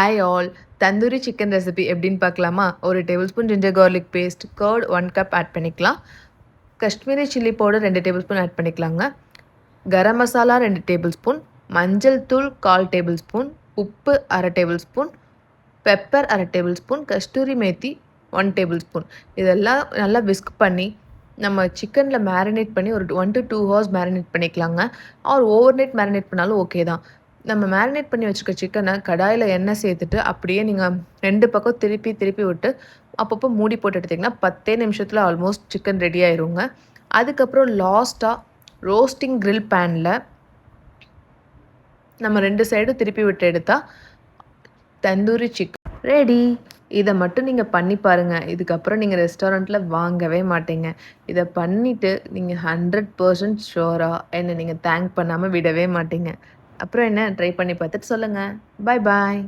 Hi all. Tandoori chicken recipe எப்படின்னு பார்க்கலாமா? ஒரு tablespoon ginger garlic paste, curd 1 cup add பண்ணிக்கலாம். Kashmiri chilli powder 2 tablespoon add பண்ணிக்கலாங்க. Garam masala 2 table spoon, மஞ்சள் தூள் 1/4 டேபிள் ஸ்பூன், உப்பு 1/2 tablespoon, pepper 1/2 tablespoon, kasuri methi 1 tablespoon. இதெல்லாம் நல்லா விஸ்க் பண்ணி நம்ம சிக்கனில் மேரினேட் பண்ணி ஒரு 1 to 2 ஹவர்ஸ் மேரினேட் பண்ணிக்கலாங்க. ஆர் ஓவர் நைட் மேரினேட் பண்ணாலும் ஓகே தான். நம்ம மேரினேட் பண்ணி வச்சுருக்க சிக்கனை கடாயில் எண்ணெய் சேர்த்துட்டு அப்படியே நீங்கள் 2 பக்கம் திருப்பி திருப்பி விட்டு அப்பப்போ மூடி போட்டு எடுத்திங்கன்னா 10 நிமிஷத்தில் ஆல்மோஸ்ட் சிக்கன் ரெடி ஆயிருங்க. அதுக்கப்புறம் லாஸ்ட்டாக ரோஸ்டிங் grill பேனில் நம்ம 2 சைடும் திருப்பி விட்டு எடுத்தால் தந்தூரி சிக்கன் ரெடி. இதை மட்டும் நீங்கள் பண்ணி பாருங்கள். இதுக்கப்புறம் நீங்கள் ரெஸ்டாரண்ட்டில் வாங்கவே மாட்டீங்க. இதை பண்ணிவிட்டு நீங்கள் 100% ஷுவராக என்னை நீங்கள் தேங்க் பண்ணாமல் விடவே மாட்டீங்க. அப்புறம் என்ன, ட்ரை பண்ணி பார்த்துட்டு சொல்லுங்கள். பாய் பாய்.